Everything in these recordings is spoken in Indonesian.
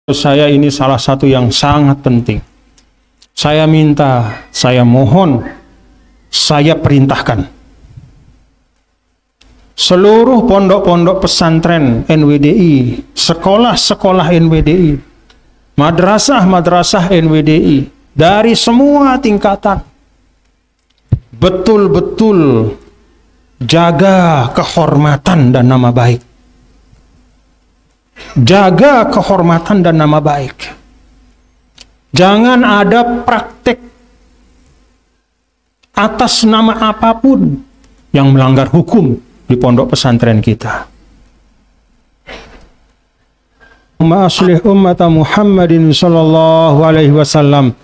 Saya ini salah satu yang sangat penting. Saya minta, saya mohon, saya perintahkan. Seluruh pondok-pondok pesantren NWDI, sekolah-sekolah NWDI, madrasah-madrasah NWDI, dari semua tingkatan, betul-betul jaga kehormatan dan nama baik. Jaga kehormatan dan nama baik. Jangan ada praktek atas nama apapun yang melanggar hukum di pondok pesantren kita. Aslih ummata Muhammadin sallallahu alaihi wasallam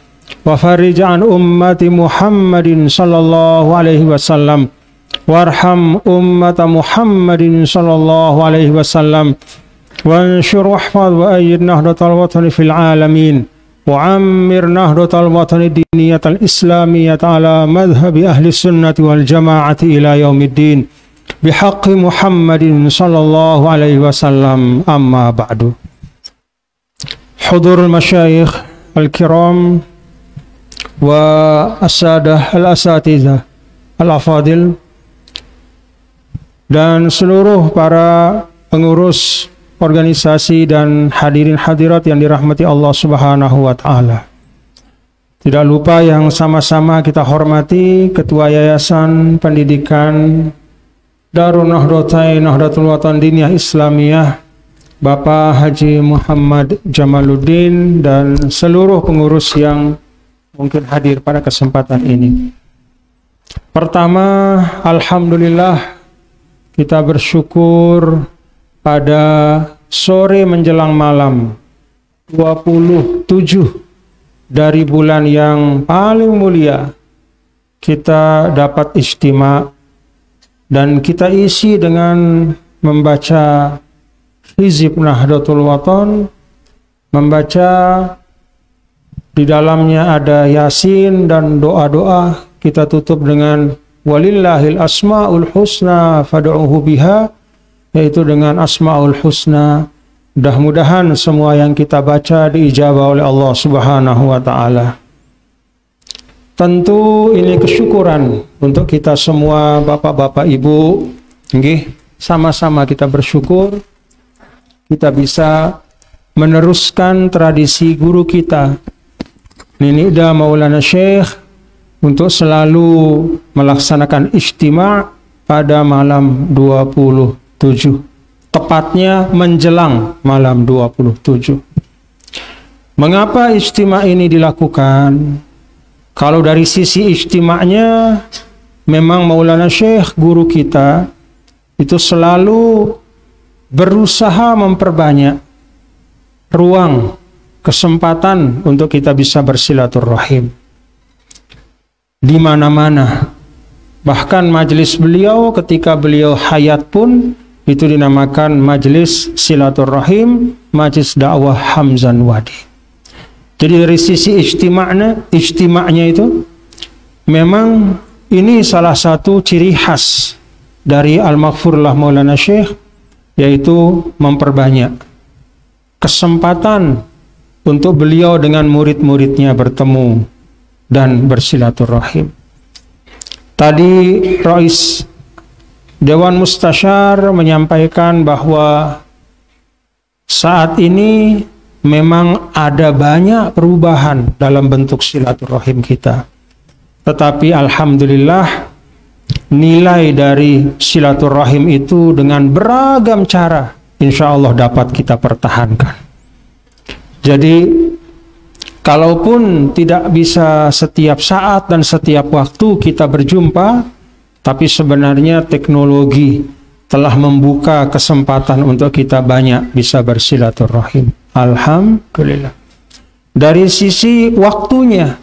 wa farij an ummati Muhammadin sallallahu alaihi wasallam warham ummata Muhammadin sallallahu alaihi wasallam وانشر واحفظ وأيد نهضة الوطن في العالمين وعمر نهضة الوطن الدينية الإسلامية على مذهب أهل السنة والجماعة إلى يوم الدين بحق محمد صلى الله عليه وسلم. أما بعد. حضور المشايخ الكرام والسادة الأساتذة الأفاضل dan seluruh para pengurus organisasi dan hadirin hadirat yang dirahmati Allah Subhanahu wa taala. Tidak lupa yang sama-sama kita hormati Ketua Yayasan Pendidikan Darun Nahdlatain Nahdlatul Watan Diniyah Islamiyah Bapak Haji Muhammad Jamaluddin dan seluruh pengurus yang mungkin hadir pada kesempatan ini. Pertama, alhamdulillah kita bersyukur pada sore menjelang malam 27 dari bulan yang paling mulia kita dapat ijtima dan kita isi dengan membaca hizib Nahdlatul Watan, membaca di dalamnya ada Yasin dan doa-doa. Kita tutup dengan walillahil asmaul husna fad'uhu biha, yaitu dengan Asmaul Husna. Mudah-mudahan semua yang kita baca diijabah oleh Allah Subhanahu wa taala. Tentu ini kesyukuran untuk kita semua Bapak-bapak Ibu. Nggih, sama-sama kita bersyukur kita bisa meneruskan tradisi guru kita Ninida Maulana Syekh untuk selalu melaksanakan ijtima' pada malam 27, tepatnya menjelang malam 27. Mengapa ijtima' ini dilakukan? Kalau dari sisi ijtima'nya, memang Maulana Syekh guru kita itu selalu berusaha memperbanyak ruang, kesempatan untuk kita bisa bersilaturahim di mana-mana. Bahkan majelis beliau ketika beliau hayat pun itu dinamakan majelis silaturahim, majelis dakwah Hamzan Wadi. Jadi dari sisi ijtima'nya itu memang ini salah satu ciri khas dari Al-Maghfurlah Maulana Syekh, yaitu memperbanyak kesempatan untuk beliau dengan murid-muridnya bertemu dan bersilaturahim. Tadi Rais Dewan Mustasyar menyampaikan bahwa saat ini memang ada banyak perubahan dalam bentuk silaturahim kita. Tetapi alhamdulillah nilai dari silaturahim itu dengan beragam cara insya Allah dapat kita pertahankan. Jadi kalaupun tidak bisa setiap saat dan setiap waktu kita berjumpa, tapi sebenarnya teknologi telah membuka kesempatan untuk kita banyak bisa bersilaturahim. Alhamdulillah. Dari sisi waktunya,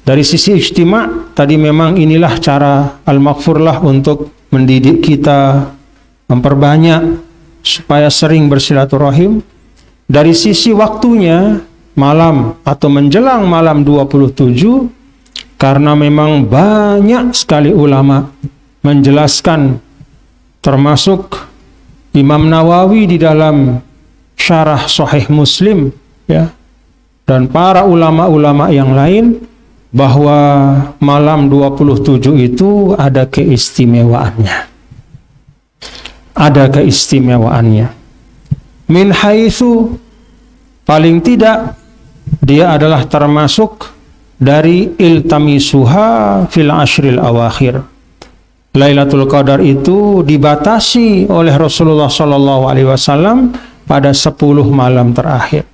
dari sisi ijtima', tadi memang inilah cara Al-Maghfurlah untuk mendidik kita, memperbanyak supaya sering bersilaturahim. Dari sisi waktunya, malam atau menjelang malam 27, karena memang banyak sekali ulama menjelaskan, termasuk Imam Nawawi di dalam syarah Sahih Muslim ya, dan para ulama-ulama yang lain bahwa malam 27 itu ada keistimewaannya. Ada keistimewaannya. Min haitsu, paling tidak dia adalah termasuk dari iltamisuha fil ashril awakhir. Lailatul Qadar itu dibatasi oleh Rasulullah Shallallahu Alaihi Wasallam pada 10 malam terakhir.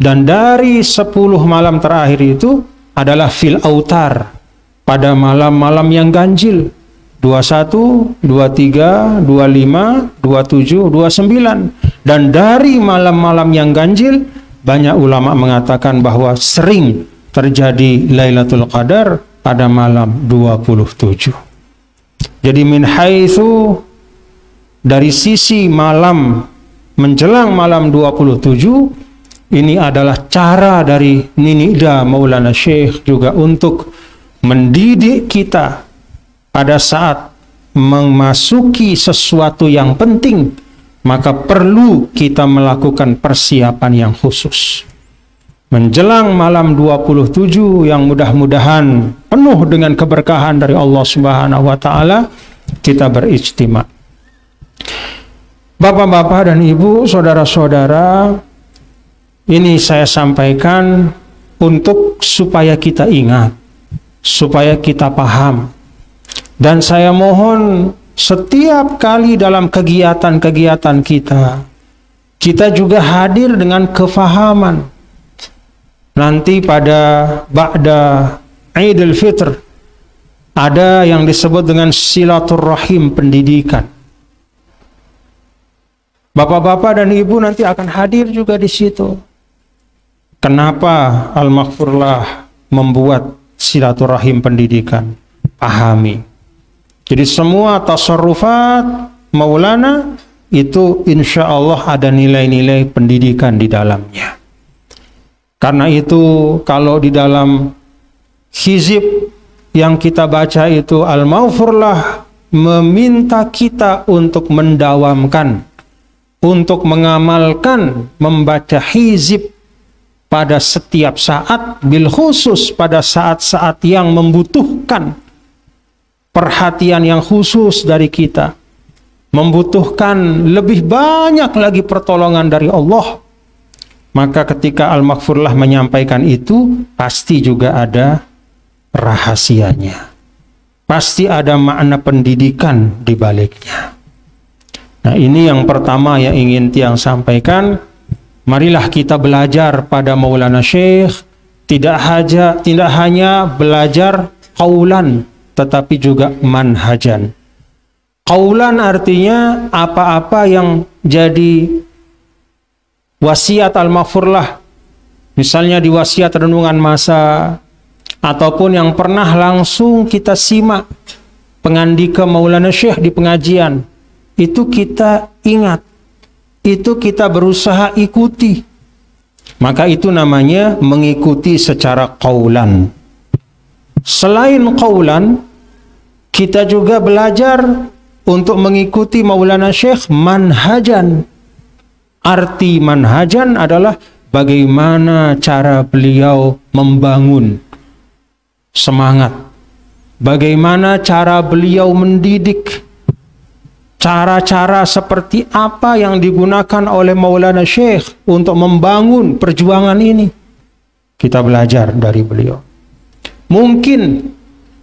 Dan dari 10 malam terakhir itu adalah fil autar, pada malam-malam yang ganjil, 21, 23, 25, 27, 29. Dan dari malam-malam yang ganjil, banyak ulama mengatakan bahwa sering terjadi Lailatul Qadar pada malam 27. Jadi min haitsu, dari sisi malam menjelang malam 27, ini adalah cara dari Nini Ida Maulana Syekh juga untuk mendidik kita pada saat memasuki sesuatu yang penting, maka perlu kita melakukan persiapan yang khusus. Menjelang malam 27 yang mudah-mudahan penuh dengan keberkahan dari Allah Subhanahu wa taala, kita berijtima. Bapak-bapak dan ibu, saudara-saudara, ini saya sampaikan untuk supaya kita ingat, supaya kita paham. Dan saya mohon setiap kali dalam kegiatan-kegiatan kita juga hadir dengan kefahaman. Nanti pada ba'da Idul Fitr ada yang disebut dengan silaturrahim pendidikan. Bapak-bapak dan ibu nanti akan hadir juga di situ. Kenapa Al-Maghfurlah membuat silaturahim pendidikan? Pahami. Jadi semua tasarrufat Maulana itu insya Allah ada nilai-nilai pendidikan di dalamnya. Karena itu kalau di dalam hizib yang kita baca itu Al-Maghfurlah meminta kita untuk mendawamkan, untuk mengamalkan membaca hizib pada setiap saat, bil khusus pada saat-saat yang membutuhkan perhatian yang khusus dari kita, membutuhkan lebih banyak lagi pertolongan dari Allah. Maka ketika Al-Maghfurlah menyampaikan itu, pasti juga ada rahasianya. Pasti ada makna pendidikan di baliknya. Nah, ini yang pertama yang ingin Tiang sampaikan. Marilah kita belajar pada Maulana Syekh, tidak hanya belajar qaulan, tetapi juga manhajan. Qaulan artinya apa-apa yang jadi wasiat Al-Maghfurlah, misalnya di wasiat renungan masa, ataupun yang pernah langsung kita simak pengandika Maulana Syekh di pengajian, itu kita ingat, itu kita berusaha ikuti. Maka itu namanya mengikuti secara qaulan. Selain qaulan, kita juga belajar untuk mengikuti Maulana Syekh manhajan. Arti manhajan adalah bagaimana cara beliau membangun semangat, bagaimana cara beliau mendidik, cara-cara seperti apa yang digunakan oleh Maulana Syekh untuk membangun perjuangan ini. Kita belajar dari beliau. Mungkin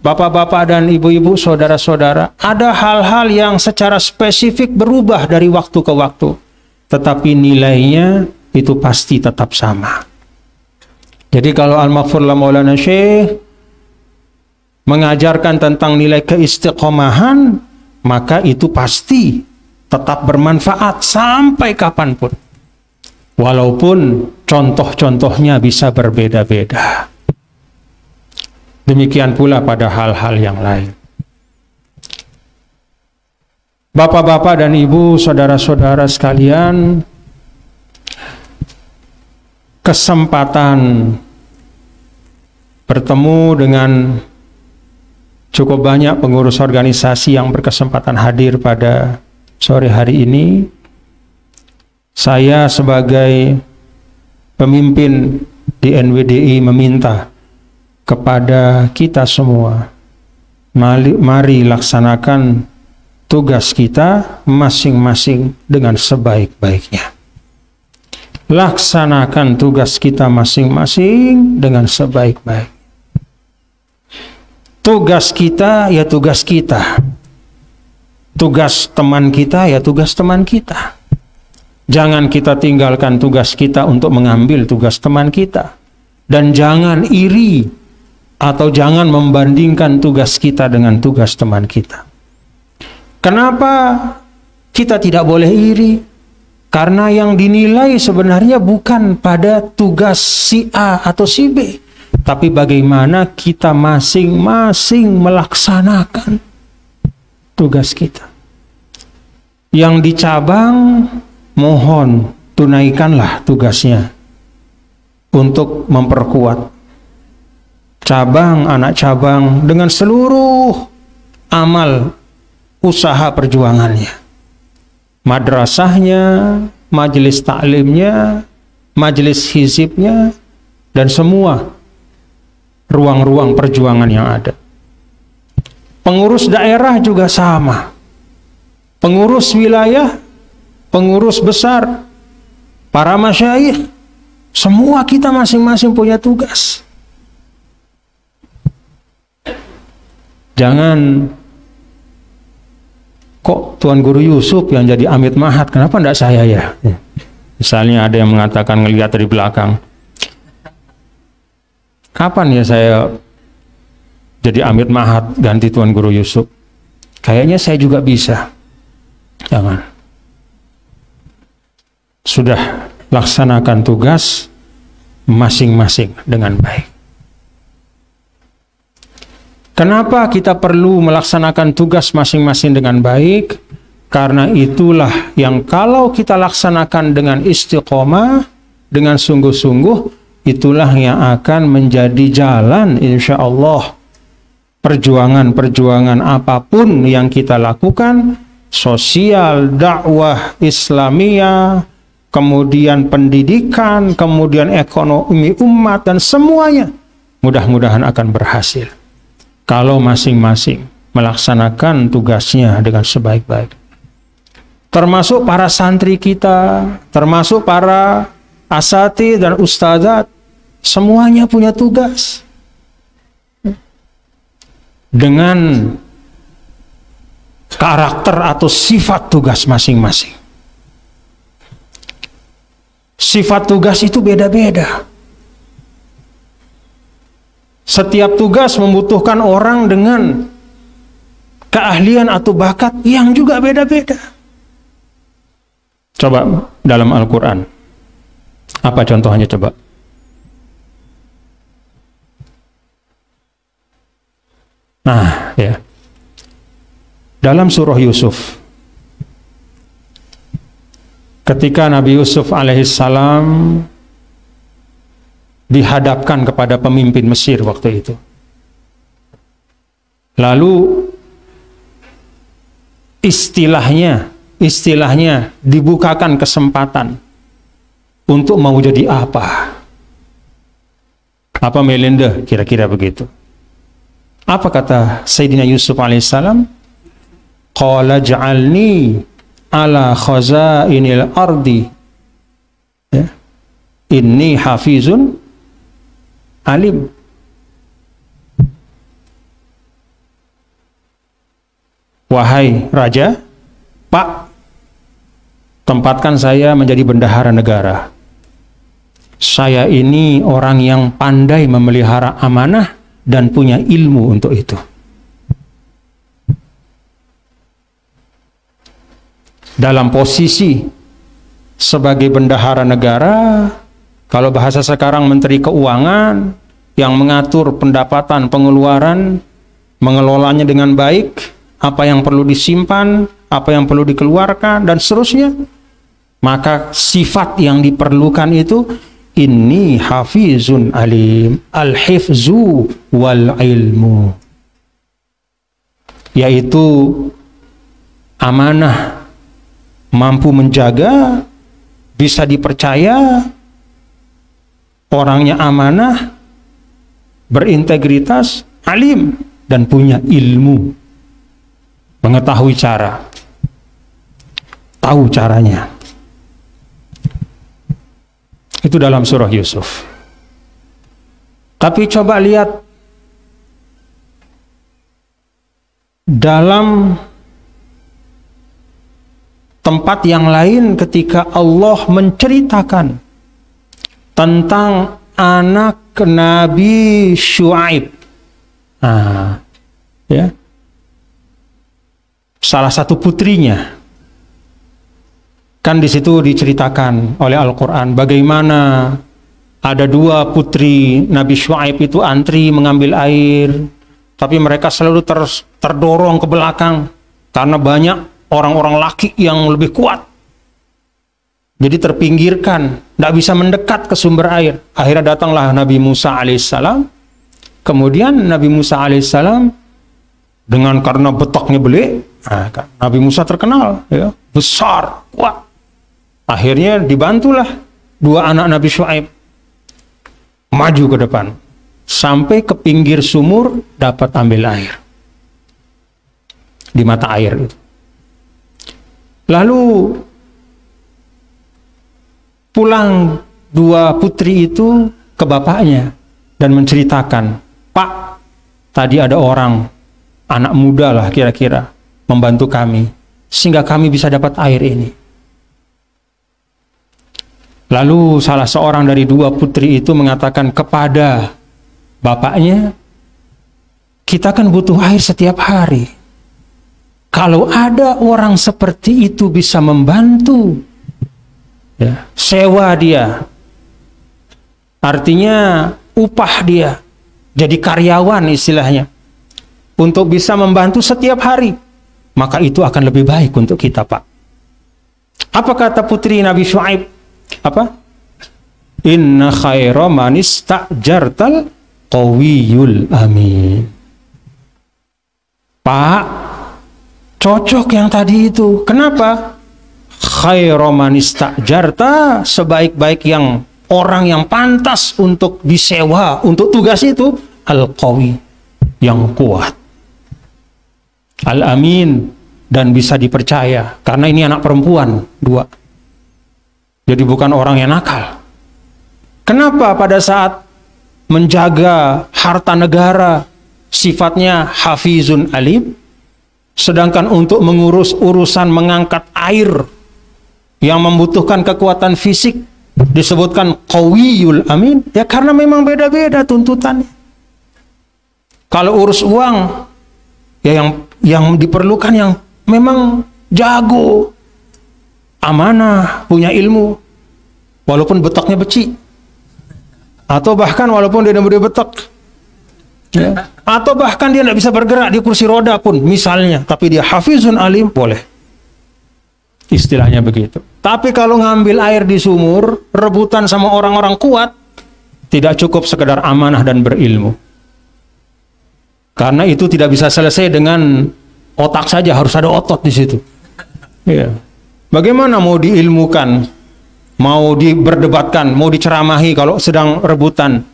bapak-bapak dan ibu-ibu, saudara-saudara, ada hal-hal yang secara spesifik berubah dari waktu ke waktu, tetapi nilainya itu pasti tetap sama. Jadi kalau Al-Maghfurlah Maulana Syekh mengajarkan tentang nilai keistiqomahan, maka itu pasti tetap bermanfaat sampai kapanpun. Walaupun contoh-contohnya bisa berbeda-beda. Demikian pula pada hal-hal yang lain. Bapak-bapak dan ibu, saudara-saudara sekalian, kesempatan bertemu dengan cukup banyak pengurus organisasi yang berkesempatan hadir pada sore hari ini, saya sebagai pemimpin di NWDI meminta kepada kita semua, mari laksanakan tugas kita masing-masing dengan sebaik-baiknya. Laksanakan tugas kita masing-masing dengan sebaik-baik. Tugas kita ya tugas kita. Tugas teman kita ya tugas teman kita. Jangan kita tinggalkan tugas kita untuk mengambil tugas teman kita. Dan jangan iri atau jangan membandingkan tugas kita dengan tugas teman kita. Kenapa kita tidak boleh iri? Karena yang dinilai sebenarnya bukan pada tugas si A atau si B, tapi bagaimana kita masing-masing melaksanakan tugas kita. Yang di cabang, mohon tunaikanlah tugasnya untuk memperkuat cabang, anak cabang dengan seluruh amal usaha perjuangannya. Madrasahnya, majelis taklimnya, majelis hizibnya, dan semua ruang-ruang perjuangan yang ada. Pengurus daerah juga sama. Pengurus wilayah, pengurus besar, para masyayikh, semua kita masing-masing punya tugas. Jangan, kok Tuan Guru Yusuf yang jadi Amit Mahat, kenapa enggak saya ya? Misalnya ada yang mengatakan ngelihat dari belakang, kapan ya saya jadi Amit Mahat ganti Tuan Guru Yusuf? Kayaknya saya juga bisa. Jangan. Sudah laksanakan tugas masing-masing dengan baik. Kenapa kita perlu melaksanakan tugas masing-masing dengan baik? Karena itulah yang kalau kita laksanakan dengan istiqomah, dengan sungguh-sungguh, itulah yang akan menjadi jalan insya Allah. Perjuangan-perjuangan apapun yang kita lakukan, sosial, dakwah Islamiyah, kemudian pendidikan, kemudian ekonomi umat, dan semuanya mudah-mudahan akan berhasil kalau masing-masing melaksanakan tugasnya dengan sebaik-baik. Termasuk para santri kita, termasuk para asatidz dan ustadzat, semuanya punya tugas. Dengan karakter atau sifat tugas masing-masing. Sifat tugas itu beda-beda. Setiap tugas membutuhkan orang dengan keahlian atau bakat yang juga beda-beda. Coba dalam Al-Quran, apa contohnya coba? Nah, ya. Dalam surah Yusuf, ketika Nabi Yusuf alaihissalam dihadapkan kepada pemimpin Mesir waktu itu, lalu istilahnya dibukakan kesempatan untuk mau jadi apa Melinda, kira-kira begitu. Apa kata Sayyidina Yusuf alaihissalam? Qala ja'alni ala khazainil ardi, ya. Inni hafizun alim. Wahai raja, Pak, tempatkan saya menjadi bendahara negara. Saya ini orang yang pandai memelihara amanah dan punya ilmu untuk itu. Dalam posisi sebagai bendahara negara, kalau bahasa sekarang Menteri Keuangan, yang mengatur pendapatan pengeluaran, mengelolanya dengan baik, apa yang perlu disimpan, apa yang perlu dikeluarkan, dan seterusnya, maka sifat yang diperlukan itu, inni hafizun alim, al-hifzu wal ilmu, yaitu amanah, mampu menjaga, bisa dipercaya, orangnya amanah, berintegritas, alim, dan punya ilmu, mengetahui cara, tahu caranya. Itu dalam surah Yusuf. Tapi coba lihat dalam tempat yang lain ketika Allah menceritakan tentang anak Nabi Syuaib. Ya. Salah satu putrinya. Kan di situ diceritakan oleh Al-Qur'an bagaimana ada dua putri Nabi Syuaib itu antri mengambil air, tapi mereka selalu terdorong ke belakang karena banyak orang-orang laki yang lebih kuat. Jadi terpinggirkan, tidak bisa mendekat ke sumber air. Akhirnya datanglah Nabi Musa alaihissalam. Kemudian Nabi Musa alaihissalam dengan karena betaknya belik, Nabi Musa terkenal, ya, besar, kuat. Akhirnya dibantulah dua anak Nabi Syuaib maju ke depan sampai ke pinggir sumur dapat ambil air di mata air itu. Lalu pulang dua putri itu ke bapaknya dan menceritakan, "Pak, tadi ada orang, anak muda lah kira-kira, membantu kami sehingga kami bisa dapat air ini." Lalu salah seorang dari dua putri itu mengatakan kepada bapaknya, "Kita kan butuh air setiap hari. Kalau ada orang seperti itu bisa membantu, ya, sewa dia, artinya upah dia, jadi karyawan istilahnya, untuk bisa membantu setiap hari, maka itu akan lebih baik untuk kita, Pak." Apa kata putri Nabi Syuaib? Apa? Inna khaira man istajartal qawiyul amin. Pak, cocok yang tadi itu. Kenapa? Khaira man istajarta, sebaik-baik yang orang yang pantas untuk disewa untuk tugas itu, al-qawi, yang kuat, al-amin, dan bisa dipercaya. Karena ini anak perempuan dua, jadi bukan orang yang nakal. Kenapa pada saat menjaga harta negara sifatnya hafizun alim, sedangkan untuk mengurus urusan mengangkat air yang membutuhkan kekuatan fisik disebutkan qawiyul amin? Ya karena memang beda-beda tuntutannya. Kalau urus uang, ya yang diperlukan yang memang jago, amanah, punya ilmu, walaupun betaknya beci, atau bahkan walaupun dia betak, ya, atau bahkan dia tidak bisa bergerak di kursi roda pun misalnya, tapi dia hafizun alim, boleh, istilahnya begitu. Tapi kalau ngambil air di sumur, rebutan sama orang-orang kuat, tidak cukup sekedar amanah dan berilmu, karena itu tidak bisa selesai dengan otak saja, harus ada otot di situ. Ya. Bagaimana mau diilmukan, mau diberdebatkan, mau diceramahi kalau sedang rebutan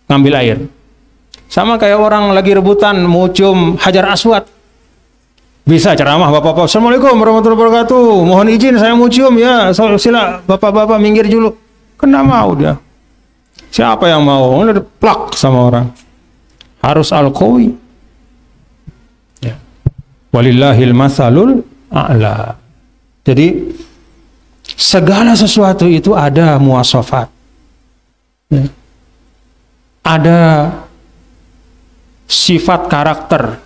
ngambil air? Sama kayak orang lagi rebutan mau cium Hajar Aswad. Bisa ceramah bapak-bapak, "Assalamualaikum warahmatullahi wabarakatuh, mohon izin saya mau cium ya, sila bapak-bapak minggir dulu." Kena mau dia. Siapa yang mau? Udah plak sama orang. Harus al-qawi. Ya. Walillahil masalul a'la. Jadi segala sesuatu itu ada muwasafat, ya, ada sifat karakter,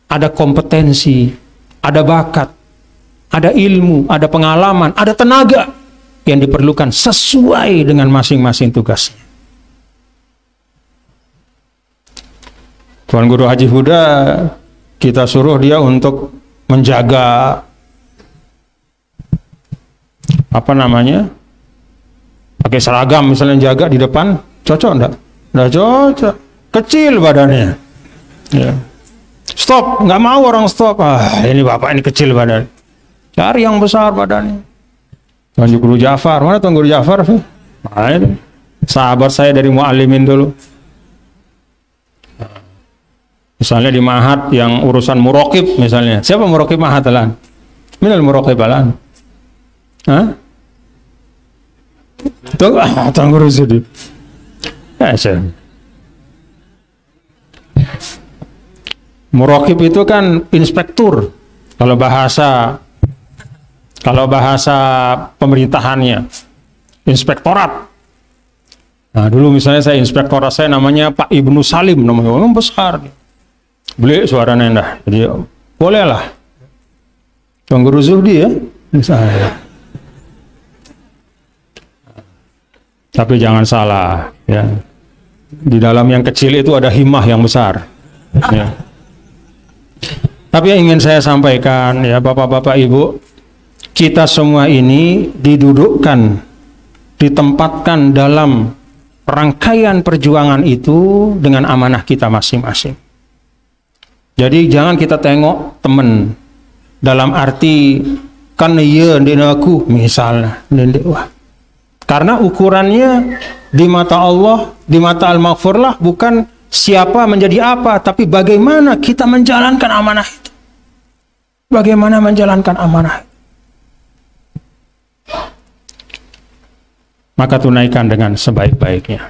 ada kompetensi, ada bakat, ada ilmu, ada pengalaman, ada tenaga yang diperlukan sesuai dengan masing-masing tugasnya. Tuan Guru Haji Huda, kita suruh dia untuk menjaga apa namanya, pakai seragam misalnya, jaga di depan, cocok enggak? Enggak cocok, kecil badannya, ya. Stop, nggak mau orang stop. Ini bapak ini kecil badan, cari yang besar badannya. Tuan Guru Ja'far, mana Tuan Guru Ja'far sih? Nah, itu sahabat saya dari muallimin dulu. Misalnya di Ma'had yang urusan muraqib misalnya. Siapa muraqib Ma'had alan? Minal muraqib alan? Hah? Tuan Guru Sudi. Muraqib itu kan inspektur kalau bahasa pemerintahannya, inspektorat. Nah, dulu misalnya saya inspektorat saya namanya Pak Ibnu Salim, namanya orang besar. Beli suaranya endah. Jadi bolehlah. Tuan Guru Zuhdi ya, misalnya. Tapi jangan salah, ya. Di dalam yang kecil itu ada himmah yang besar. Ya. Tapi yang ingin saya sampaikan, ya Bapak-bapak Ibu, kita semua ini didudukkan, ditempatkan dalam rangkaian perjuangan itu dengan amanah kita masing-masing. Jadi jangan kita tengok teman dalam arti kan iya aku misalnya, wah. Karena ukurannya di mata Allah, di mata Al-Maghfurlah bukan siapa menjadi apa, tapi bagaimana kita menjalankan amanah itu. Bagaimana menjalankan amanah itu. Maka tunaikan dengan sebaik-baiknya.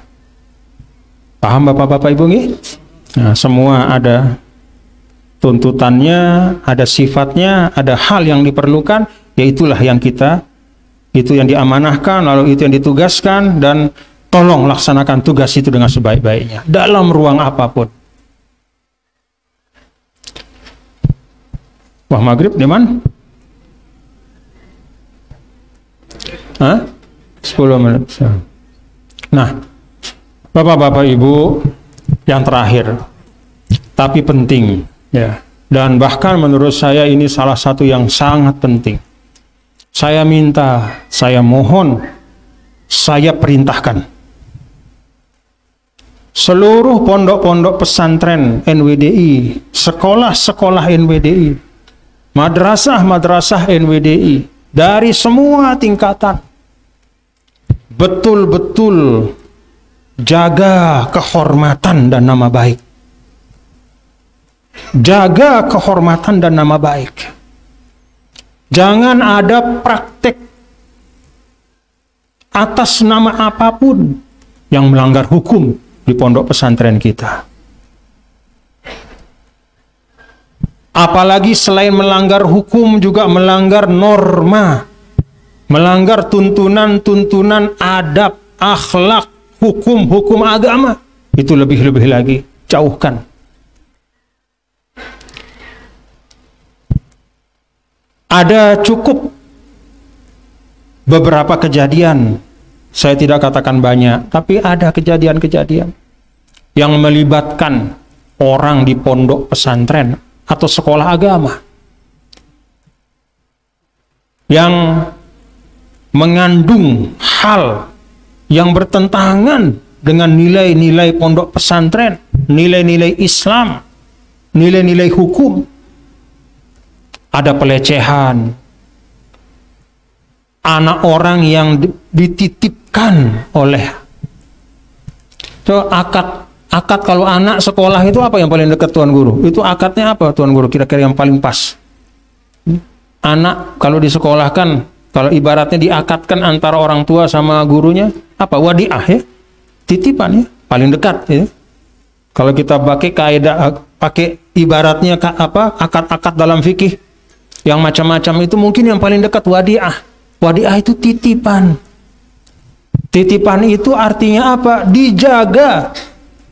Paham Bapak-bapak Ibu nggih? Nah, semua ada tuntutannya, ada sifatnya, ada hal yang diperlukan, yaitulah yang kita, itu yang diamanahkan, lalu itu yang ditugaskan, dan tolong laksanakan tugas itu dengan sebaik-baiknya dalam ruang apapun. Wah, maghrib di mana? Hah? 10 menit. Nah, Bapak-bapak Ibu, yang terakhir tapi penting, ya, dan bahkan menurut saya ini salah satu yang sangat penting. Saya minta, saya mohon, saya perintahkan seluruh pondok-pondok pesantren NWDI, sekolah-sekolah NWDI, madrasah-madrasah NWDI dari semua tingkatan betul-betul jaga kehormatan dan nama baik. Jaga kehormatan dan nama baik. Jangan ada praktek atas nama apapun yang melanggar hukum di pondok pesantren kita. Apalagi selain melanggar hukum juga melanggar norma, melanggar tuntunan-tuntunan adab, akhlak, hukum-hukum agama. Itu lebih-lebih lagi, jauhkan. Ada cukup beberapa kejadian, saya tidak katakan banyak, tapi ada kejadian-kejadian yang melibatkan orang di pondok pesantren atau sekolah agama yang mengandung hal yang bertentangan dengan nilai-nilai pondok pesantren, nilai-nilai Islam, nilai-nilai hukum. Ada pelecehan, anak orang yang dititipkan oleh akad kalau anak sekolah itu apa yang paling dekat Tuan Guru? Itu akadnya apa Tuan Guru kira-kira yang paling pas? Anak kalau disekolahkan, kalau ibaratnya diakadkan antara orang tua sama gurunya, apa? Wadiah ya, titipan ya, paling dekat ya. Kalau kita pakai kaidah, pakai ibaratnya apa? Akad-akad dalam fikih yang macam-macam itu mungkin yang paling dekat wadiah. Wadiah itu titipan. Titipan itu artinya apa? Dijaga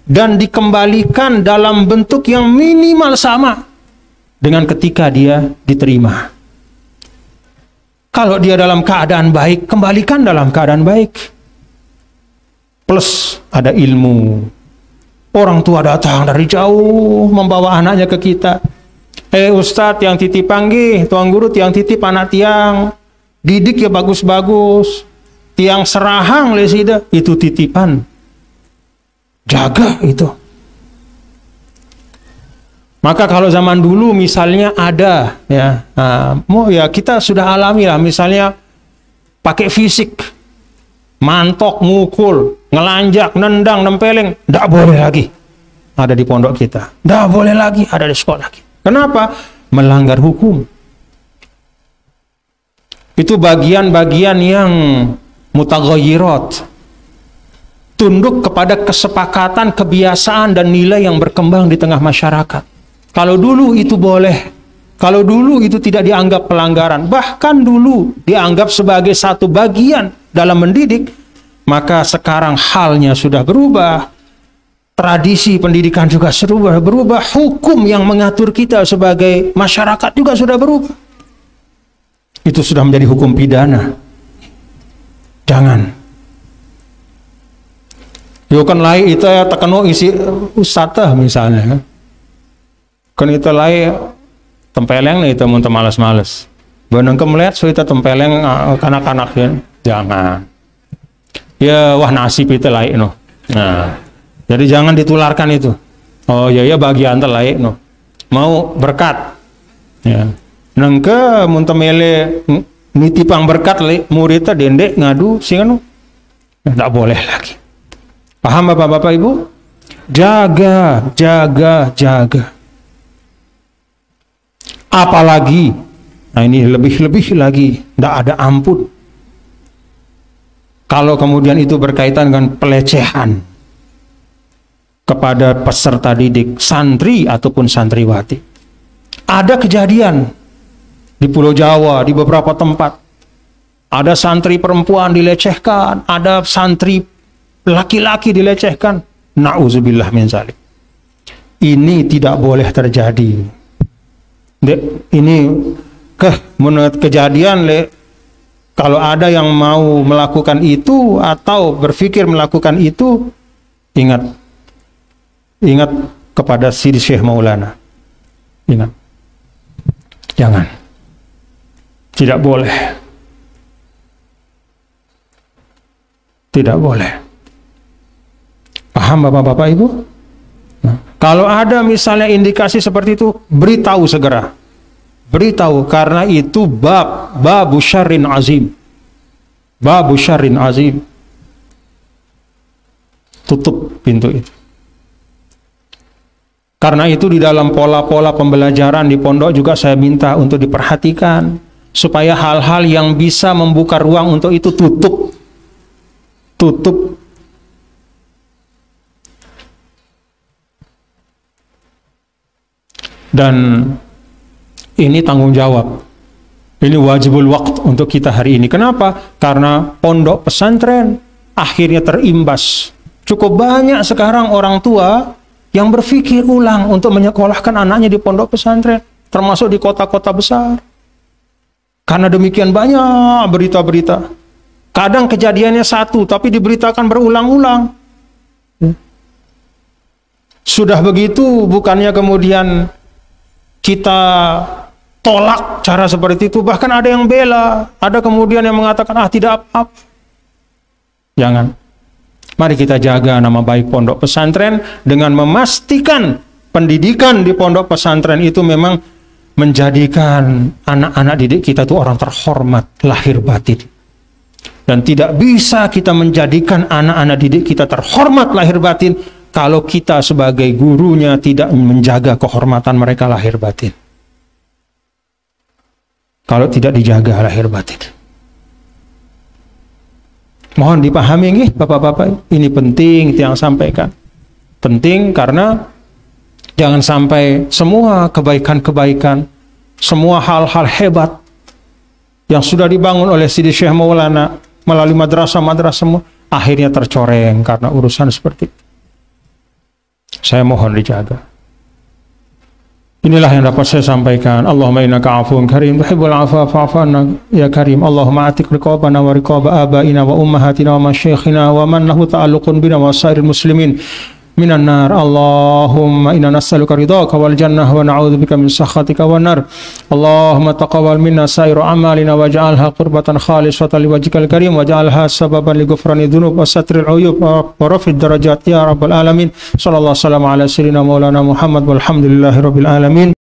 dan dikembalikan dalam bentuk yang minimal sama dengan ketika dia diterima. Kalau dia dalam keadaan baik, kembalikan dalam keadaan baik. Plus ada ilmu. Orang tua datang dari jauh membawa anaknya ke kita. Ustadz yang titip panggih, Tuan Guru tiang titip anak tiang, didik ya bagus-bagus, tiang serahang lesida, itu titipan. Jaga itu. Maka kalau zaman dulu misalnya ada ya, ya kita sudah alami lah, misalnya pakai fisik, mantok, mukul, ngelanjak, nendang, nempeleng, tidak boleh lagi ada di pondok kita. Tidak boleh lagi ada di sekolah kita. Kenapa? Melanggar hukum. Itu bagian-bagian yang mutaghayyirat, tunduk kepada kesepakatan, kebiasaan, dan nilai yang berkembang di tengah masyarakat. Kalau dulu itu boleh, kalau dulu itu tidak dianggap pelanggaran, bahkan dulu dianggap sebagai satu bagian dalam mendidik, maka sekarang halnya sudah berubah. Tradisi pendidikan juga berubah, hukum yang mengatur kita sebagai masyarakat juga sudah berubah. Itu sudah menjadi hukum pidana. Jangan. Yo kan lai itu ya tekeno isi ustadzah misalnya. Kan itu lai tempeleng nih itu mun malas-males. Beunang kemelihat so itu tempeleng kanak-kanak ya. Jangan. Ya wah nasib itu lai no. Nah, jadi jangan ditularkan itu. Oh ya bagian teh lai no. Mau berkat. Ya. Nengke mun temele nitipang berkat lai muridnya dendek ngadu sing anu. Enggak boleh lagi. Paham Bapak-bapak Ibu? Jaga, jaga, jaga. Apalagi, nah ini lebih-lebih lagi, tidak ada ampun. Kalau kemudian itu berkaitan dengan pelecehan kepada peserta didik, santri ataupun santriwati. Ada kejadian di Pulau Jawa, di beberapa tempat. Ada santri perempuan dilecehkan, ada santri laki-laki dilecehkan. Na'udzubillah min zalik. Ini tidak boleh terjadi. Ini menurut kejadian kalau ada yang mau melakukan itu atau berpikir melakukan itu, ingat kepada Sidi Syekh Maulana. Ingat. Jangan. Tidak boleh. Tidak boleh. Paham Bapak-bapak Ibu? Nah, kalau ada misalnya indikasi seperti itu, beritahu segera. Beritahu, karena itu babu syarrin azim. Babu syarrin azim. Tutup pintu itu. Karena itu di dalam pola-pola pembelajaran di pondok juga saya minta untuk diperhatikan, supaya hal-hal yang bisa membuka ruang untuk itu tutup. Dan ini tanggung jawab. Ini wajibul waqt untuk kita hari ini. Kenapa? Karena pondok pesantren akhirnya terimbas. Cukup banyak sekarang orang tua yang berpikir ulang untuk menyekolahkan anaknya di pondok pesantren, termasuk di kota-kota besar. Karena demikian banyak berita-berita. Kadang kejadiannya satu, tapi diberitakan berulang-ulang. Sudah begitu, bukannya kemudian kita tolak cara seperti itu, bahkan ada yang bela, ada kemudian yang mengatakan tidak apa-apa. Jangan. Mari kita jaga nama baik pondok pesantren dengan memastikan pendidikan di pondok pesantren itu memang menjadikan anak-anak didik kita itu orang terhormat lahir batin. Dan tidak bisa kita menjadikan anak-anak didik kita terhormat lahir batin kalau kita sebagai gurunya tidak menjaga kehormatan mereka lahir batin. Kalau tidak dijaga lahir batin. Mohon dipahami nih Bapak-bapak, ini penting yang sampaikan. Penting karena jangan sampai semua kebaikan-kebaikan, semua hal-hal hebat yang sudah dibangun oleh Sidi Syekh Maulana melalui madrasah-madrasah akhirnya tercoreng karena urusan seperti itu. Saya mohon dijaga. Inilah yang dapat saya sampaikan. Allahumma innaka afuwun karim tuhibbul afwa fa'fu anna ya karim. Allahumma atik riqabana wa riqaba abaina wa ummahatina wa masyayikhina wa man lahu ta'alluqun bina wa sairil muslimin minan nar. Allahumma inna nas'aluka ridhaka wal jannah wa na'udzubika min sakhatika wan nar. Allahumma taqabbal minna sairu amalina waj'alha qurbatan khalisatan liwajhikal karim waj'alha sababan li ghufrani dzunub wa satril uyub wa raf'id darajat ya rabbal alamin. Sallallahu alaihi wasallam ala sayyidina maulana Muhammad walhamdulillahirabbil alamin.